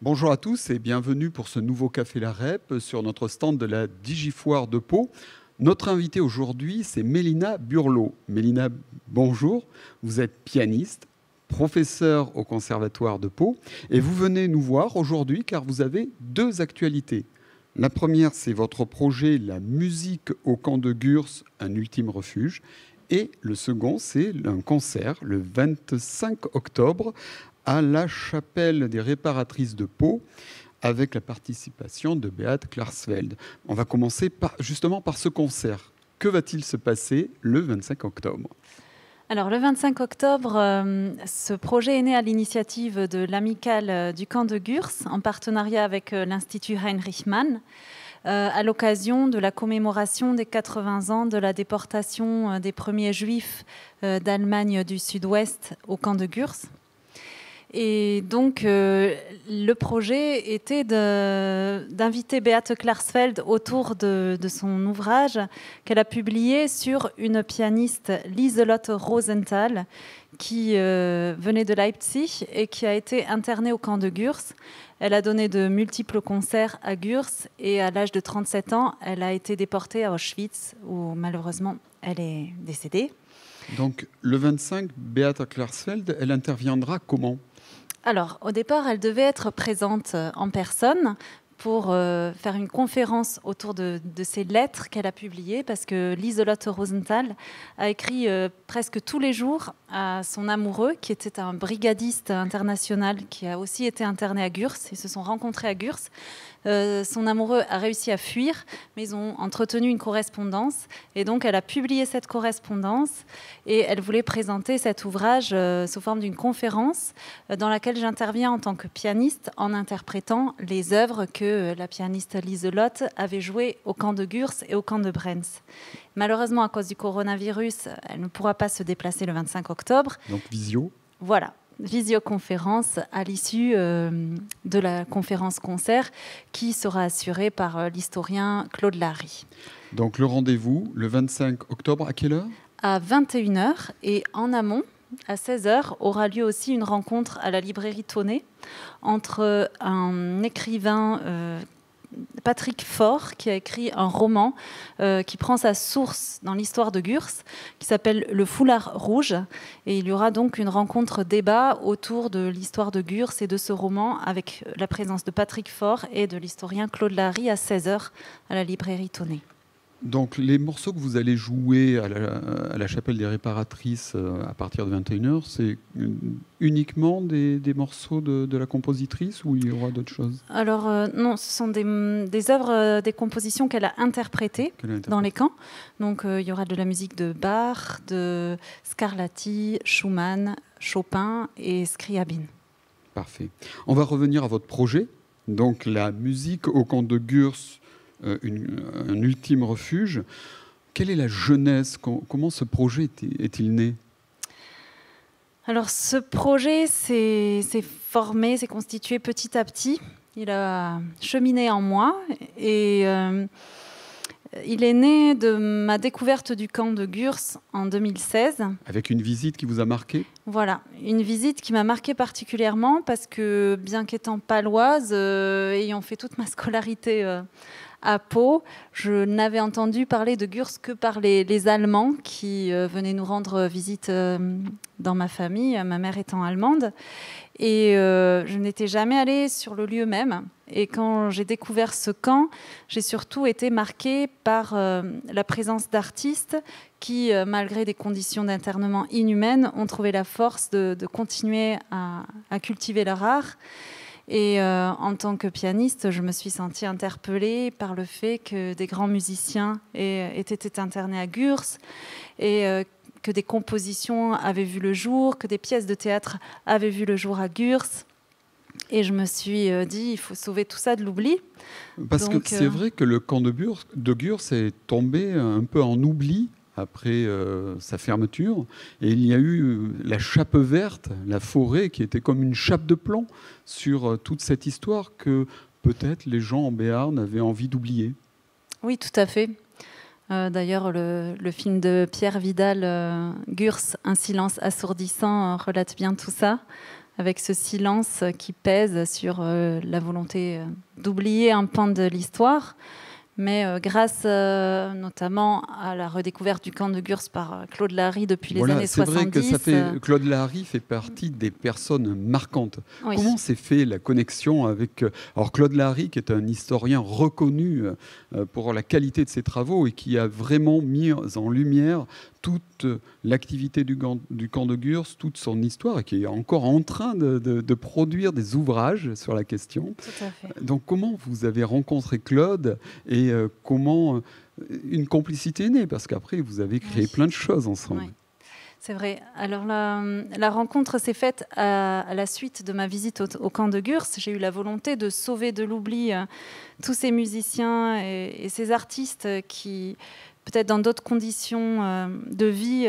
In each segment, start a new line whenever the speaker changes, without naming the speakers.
Bonjour à tous et bienvenue pour ce nouveau Café La Rep sur notre stand de la Digifoire de Pau. Notre invitée aujourd'hui, c'est Mélina Burlot. Mélina, bonjour. Vous êtes pianiste, professeure au Conservatoire de Pau et vous venez nous voir aujourd'hui car vous avez deux actualités. La première, c'est votre projet La musique au camp de Gurs, un ultime refuge. Et le second, c'est un concert le 25 octobre à la chapelle des réparatrices de Pau avec la participation de Beate Klarsfeld. On va commencer justement par ce concert. Que va-t-il se passer le 25 octobre ?
Alors, le 25 octobre, ce projet est né à l'initiative de l'amicale du camp de Gurs en partenariat avec l'Institut Heinrich Mann à l'occasion de la commémoration des 80 ans de la déportation des premiers juifs d'Allemagne du Sud-Ouest au camp de Gurs. Et donc, le projet était d'inviter Beate Klarsfeld autour de son ouvrage qu'elle a publié sur une pianiste, Lieselotte Rosenthal, qui venait de Leipzig et qui a été internée au camp de Gurs. Elle a donné de multiples concerts à Gurs et à l'âge de 37 ans, elle a été déportée à Auschwitz où malheureusement elle est décédée.
Donc, le 25, Beate Klarsfeld, elle interviendra comment ?
Alors, au départ, elle devait être présente en personne pour faire une conférence autour de ces lettres qu'elle a publiées, parce que Lieselotte Rosenthal a écrit presque tous les jours à son amoureux, qui était un brigadiste international qui a aussi été interné à Gurs. Ils se sont rencontrés à Gurs. Son amoureux a réussi à fuir, mais ils ont entretenu une correspondance. Et donc, elle a publié cette correspondance et elle voulait présenter cet ouvrage sous forme d'une conférence dans laquelle j'interviens en tant que pianiste en interprétant les œuvres que la pianiste Lieselotte avait jouées au camp de Gurs et au camp de Brenz. Malheureusement, à cause du coronavirus, elle ne pourra pas se déplacer le 25 octobre.
Donc, visio.
Voilà. Visioconférence à l'issue de la conférence-concert qui sera assurée par l'historien Claude Larry.
Donc le rendez-vous, le 25 octobre, à quelle heure ?
À 21h et en amont, à 16h, aura lieu aussi une rencontre à la librairie Tonnet entre un écrivain Patrick Faure, qui a écrit un roman qui prend sa source dans l'histoire de Gurs, qui s'appelle Le Foulard Rouge. Et il y aura donc une rencontre-débat autour de l'histoire de Gurs et de ce roman, avec la présence de Patrick Faure et de l'historien Claude Larry à 16h à la librairie Tonnet.
Donc les morceaux que vous allez jouer à la chapelle des réparatrices à partir de 21h, c'est uniquement des morceaux de la compositrice ou il y aura d'autres choses ?
Alors non, ce sont des œuvres, des compositions qu'elle a interprétées dans les camps. Donc il y aura de la musique de Bach, de Scarlatti, Schumann, Chopin et Scriabine.
Parfait. On va revenir à votre projet. Donc la musique au camp de Gurs, un ultime refuge. Quelle est la jeunesse ? Comment ce projet est-il né ?
Alors ce projet s'est formé, s'est constitué petit à petit. Il a cheminé en moi et il est né de ma découverte du camp de Gurs en 2016. Avec
une visite qui vous a marqué ?
Voilà, une visite qui m'a marquée particulièrement parce que, bien qu'étant paloise, ayant fait toute ma scolarité à Pau, je n'avais entendu parler de Gurs que par les Allemands qui venaient nous rendre visite dans ma famille, ma mère étant allemande. Et je n'étais jamais allée sur le lieu même. Et quand j'ai découvert ce camp, j'ai surtout été marquée par la présence d'artistes qui, malgré des conditions d'internement inhumaines, ont trouvé la force de continuer à cultiver leur art. Et en tant que pianiste, je me suis sentie interpellée par le fait que des grands musiciens aient été internés à Gurs et que des compositions avaient vu le jour, que des pièces de théâtre avaient vu le jour à Gurs. Et je me suis dit, il faut sauver tout ça de l'oubli.
Parce que c'est vrai que le camp de Gurs est tombé un peu en oubli après sa fermeture. Et il y a eu la chape verte, la forêt, qui était comme une chape de plomb sur toute cette histoire que peut-être les gens en Béarn avaient envie d'oublier.
Oui, tout à fait. D'ailleurs, le film de Pierre Vidal, Gurs, Un silence assourdissant, relate bien tout ça, avec ce silence qui pèse sur la volonté d'oublier un pan de l'histoire. Mais grâce notamment à la redécouverte du camp de Gurs par Claude Larry depuis les années 70.
C'est vrai que Claude Larry fait partie des personnes marquantes.
Oui.
Comment s'est fait la connexion avec... Alors Claude Larry, qui est un historien reconnu pour la qualité de ses travaux et qui a vraiment mis en lumière toute l'activité du camp de Gurs, toute son histoire, et qui est encore en train de produire des ouvrages sur la question.
Tout à fait.
Donc comment vous avez rencontré Claude et comment une complicité est née? Parce qu'après, vous avez créé plein de choses ensemble.
Oui. C'est vrai. Alors la rencontre s'est faite à la suite de ma visite au camp de Gurs. J'ai eu la volonté de sauver de l'oubli tous ces musiciens et ces artistes qui, peut-être dans d'autres conditions de vie,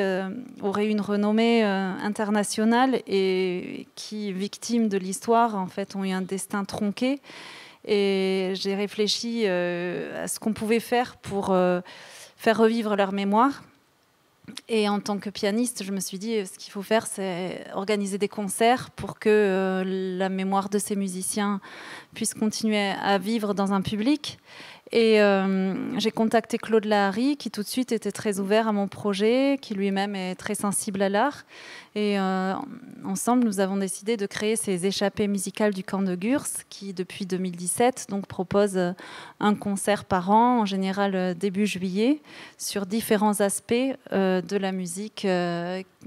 auraient une renommée internationale et qui, victimes de l'histoire, en fait, ont eu un destin tronqué. Et j'ai réfléchi à ce qu'on pouvait faire pour faire revivre leur mémoire. Et en tant que pianiste, je me suis dit, ce qu'il faut faire, c'est organiser des concerts pour que la mémoire de ces musiciens puisse continuer à vivre dans un public. Et j'ai contacté Claude Lahari, qui tout de suite était très ouvert à mon projet, qui lui-même est très sensible à l'art. Et ensemble, nous avons décidé de créer ces échappées musicales du camp de Gurs, qui depuis 2017 donc, propose un concert par an, en général début juillet, sur différents aspects de la musique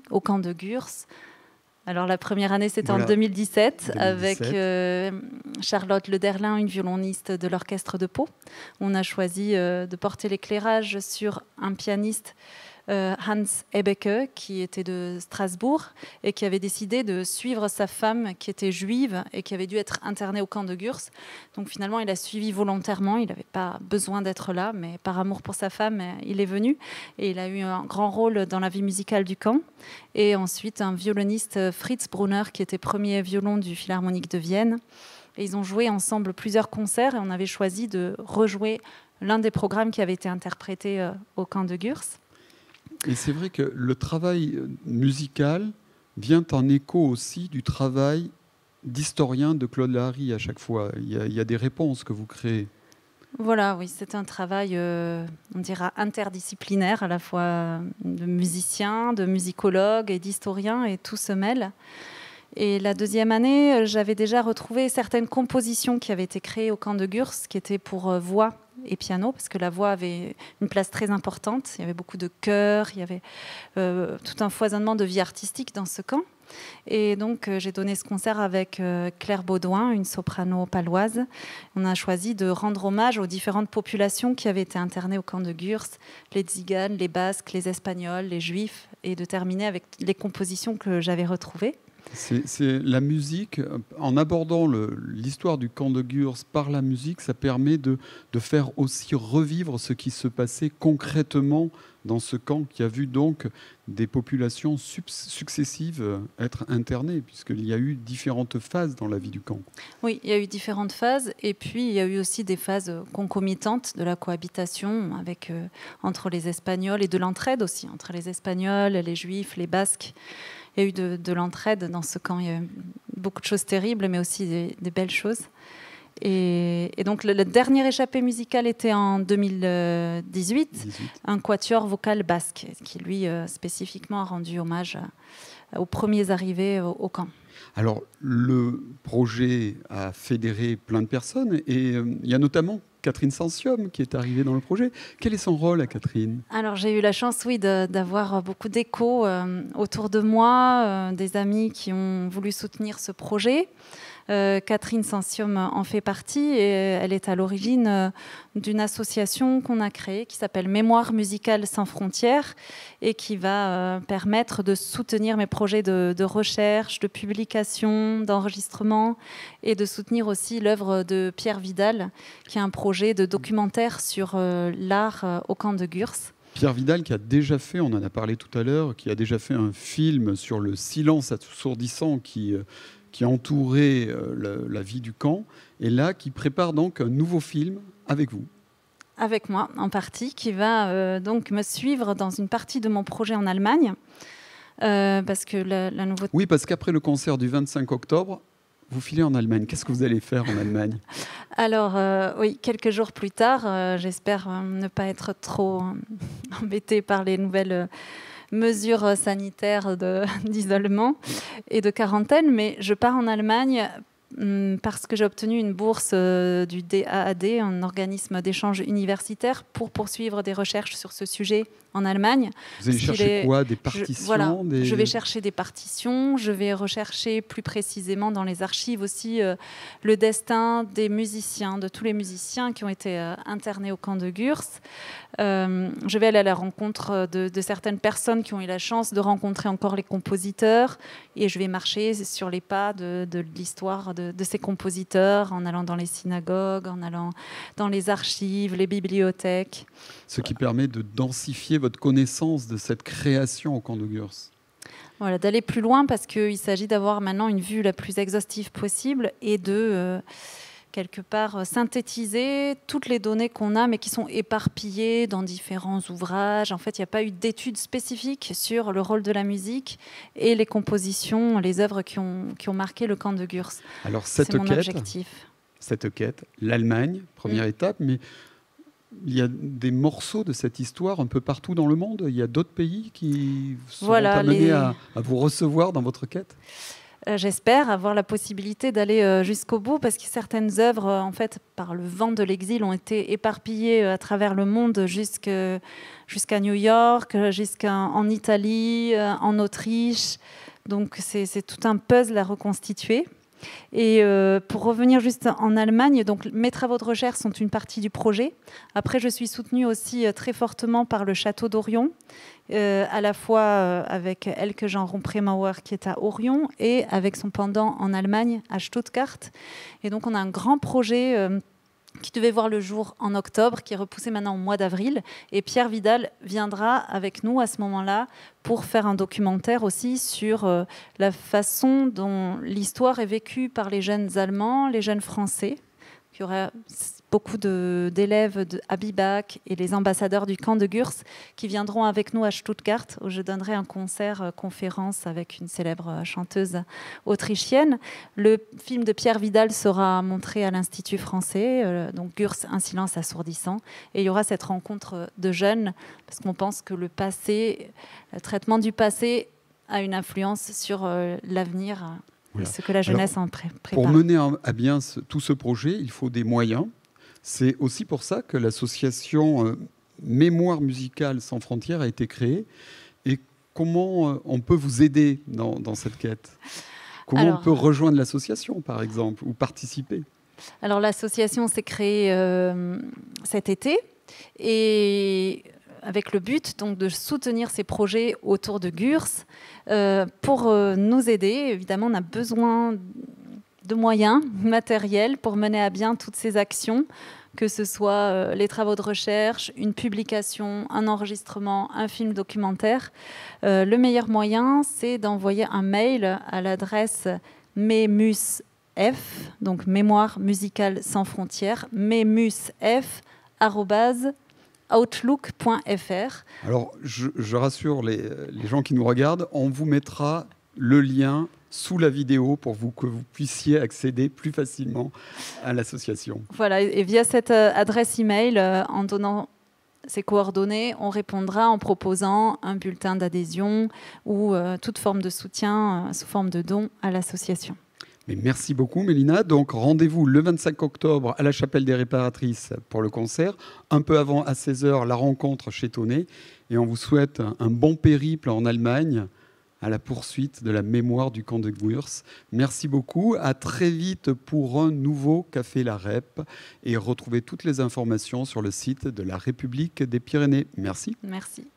au camp de Gurs. Alors la première année, c'était en 2017 avec Charlotte Lederlin, une violoniste de l'orchestre de Pau. On a choisi de porter l'éclairage sur un pianiste, Hans Ebbeke, qui était de Strasbourg et qui avait décidé de suivre sa femme qui était juive et qui avait dû être internée au camp de Gurs. Donc finalement, il a suivi volontairement. Il n'avait pas besoin d'être là, mais par amour pour sa femme, il est venu. Et il a eu un grand rôle dans la vie musicale du camp. Et ensuite, un violoniste, Fritz Brunner, qui était premier violon du Philharmonique de Vienne. Et ils ont joué ensemble plusieurs concerts et on avait choisi de rejouer l'un des programmes qui avait été interprété au camp de Gurs.
Et c'est vrai que le travail musical vient en écho aussi du travail d'historien de Claude Lahari à chaque fois. Il y a des réponses que vous créez.
Voilà, oui, c'est un travail, on dira, interdisciplinaire, à la fois de musiciens, de musicologues et d'historiens, et tout se mêle. Et la deuxième année, j'avais déjà retrouvé certaines compositions qui avaient été créées au camp de Gurs, qui étaient pour voix et piano, parce que la voix avait une place très importante. Il y avait beaucoup de chœurs, il y avait tout un foisonnement de vie artistique dans ce camp. Et donc, j'ai donné ce concert avec Claire Baudouin, une soprano paloise. On a choisi de rendre hommage aux différentes populations qui avaient été internées au camp de Gurs, les Tziganes, les Basques, les Espagnols, les Juifs, et de terminer avec les compositions que j'avais retrouvées.
C'est la musique, en abordant l'histoire du camp de Gurs par la musique, ça permet de faire aussi revivre ce qui se passait concrètement dans ce camp, qui a vu donc des populations successives être internées, puisqu'il y a eu différentes phases dans la vie du camp.
Oui, il y a eu différentes phases, et puis il y a eu aussi des phases concomitantes de la cohabitation entre les Espagnols et de l'entraide aussi, entre les Espagnols, les Juifs, les Basques. Il y a eu de l'entraide dans ce camp. Il y a eu beaucoup de choses terribles, mais aussi des belles choses. Et donc, le dernier échappée musicale était en 2018, un quatuor vocal basque, qui, lui, spécifiquement a rendu hommage aux premiers arrivés au camp.
Alors, le projet a fédéré plein de personnes, et il y a notamment Catherine Sensium qui est arrivée dans le projet. Quel est son rôle à Catherine ?
Alors j'ai eu la chance, oui, d'avoir beaucoup d'échos autour de moi, des amis qui ont voulu soutenir ce projet. Catherine Sensium en fait partie et elle est à l'origine d'une association qu'on a créée qui s'appelle Mémoire musicale sans frontières et qui va permettre de soutenir mes projets de recherche, de publication, d'enregistrement et de soutenir aussi l'œuvre de Pierre Vidal qui est un projet de documentaire sur l'art au camp de Gurs.
Pierre Vidal qui a déjà fait, on en a parlé tout à l'heure, qui a déjà fait un film sur le silence assourdissant qui entourait la vie du camp et là qui prépare donc un nouveau film avec vous.
Avec moi, en partie, qui va donc me suivre dans une partie de mon projet en Allemagne. Parce que la nouveauté...
Oui, parce qu'après le concert du 25 octobre, vous filez en Allemagne. Qu'est-ce que vous allez faire en Allemagne ?
Alors, oui, quelques jours plus tard, j'espère ne pas être trop embêtée par les nouvelles mesures sanitaires d'isolement et de quarantaine, mais je pars en Allemagne parce que j'ai obtenu une bourse du DAAD, un organisme d'échange universitaire, pour poursuivre des recherches sur ce sujet en Allemagne.
Vous allez chercher quoi ? Des partitions
Je vais chercher des partitions, je vais rechercher plus précisément dans les archives aussi le destin des musiciens, de tous les musiciens qui ont été internés au camp de Gurs. Je vais aller à la rencontre de certaines personnes qui ont eu la chance de rencontrer encore les compositeurs, et je vais marcher sur les pas de l'histoire de ces compositeurs, en allant dans les synagogues, en allant dans les archives, les bibliothèques.
Ce qui permet de densifier votre connaissance de cette création au camp de Gurs.
Voilà, d'aller plus loin, parce qu'il s'agit d'avoir maintenant une vue la plus exhaustive possible et de, quelque part, synthétiser toutes les données qu'on a, mais qui sont éparpillées dans différents ouvrages. En fait, il n'y a pas eu d'études spécifiques sur le rôle de la musique et les compositions, les œuvres qui ont marqué le camp de Gurs.
Alors,
c'est mon objectif.
Cette quête, l'Allemagne, première étape, mais il y a des morceaux de cette histoire un peu partout dans le monde. Il y a d'autres pays qui sont amenés à vous recevoir dans votre quête.
J'espère avoir la possibilité d'aller jusqu'au bout, parce que certaines œuvres, en fait, par le vent de l'exil, ont été éparpillées à travers le monde jusqu'à New York, jusqu'en Italie, en Autriche. Donc c'est tout un puzzle à reconstituer. Et pour revenir juste en Allemagne, donc mes travaux de recherche sont une partie du projet. Après, je suis soutenue aussi très fortement par le château d'Orion, à la fois avec Elke Jean Rompremauer qui est à Orion et avec son pendant en Allemagne à Stuttgart. Et donc on a un grand projet qui devait voir le jour en octobre, qui est repoussé maintenant au mois d'avril. Et Pierre Vidal viendra avec nous à ce moment-là pour faire un documentaire aussi sur la façon dont l'histoire est vécue par les jeunes Allemands, les jeunes Français. Il y aura beaucoup d'élèves à Bibach et les ambassadeurs du camp de Gurs qui viendront avec nous à Stuttgart, où je donnerai un concert-conférence avec une célèbre chanteuse autrichienne. Le film de Pierre Vidal sera montré à l'Institut français, donc Gurs, un silence assourdissant. Et il y aura cette rencontre de jeunes, parce qu'on pense que le traitement du passé a une influence sur l'avenir. Voilà. Ce que la jeunesse en prépare.
Pour mener à bien tout ce projet, il faut des moyens. C'est aussi pour ça que l'association Mémoire musicale sans frontières a été créée. Et comment on peut vous aider dans cette quête ? Comment on peut rejoindre l'association, par exemple, ou participer ?
Alors, l'association s'est créée cet été, et avec le but donc, de soutenir ces projets autour de Gurs. Pour nous aider, évidemment, on a besoin de moyens matériels pour mener à bien toutes ces actions, que ce soit les travaux de recherche, une publication, un enregistrement, un film documentaire. Le meilleur moyen, c'est d'envoyer un mail à l'adresse MEMUSF, donc Mémoire musicale sans frontières, memusf@outlook.fr.
Alors, je rassure les gens qui nous regardent, on vous mettra le lien sous la vidéo pour que vous puissiez accéder plus facilement à l'association.
Voilà, et via cette adresse email, en donnant ces coordonnées, on répondra en proposant un bulletin d'adhésion ou toute forme de soutien sous forme de don à l'association.
Mais merci beaucoup, Mélina. Donc, rendez-vous le 25 octobre à la Chapelle des Réparatrices pour le concert. Un peu avant, à 16h, la rencontre chez Tonnet. Et on vous souhaite un bon périple en Allemagne à la poursuite de la mémoire du camp de Gurs. Merci beaucoup. À très vite pour un nouveau Café La Rep. Et retrouvez toutes les informations sur le site de la République des Pyrénées. Merci.
Merci.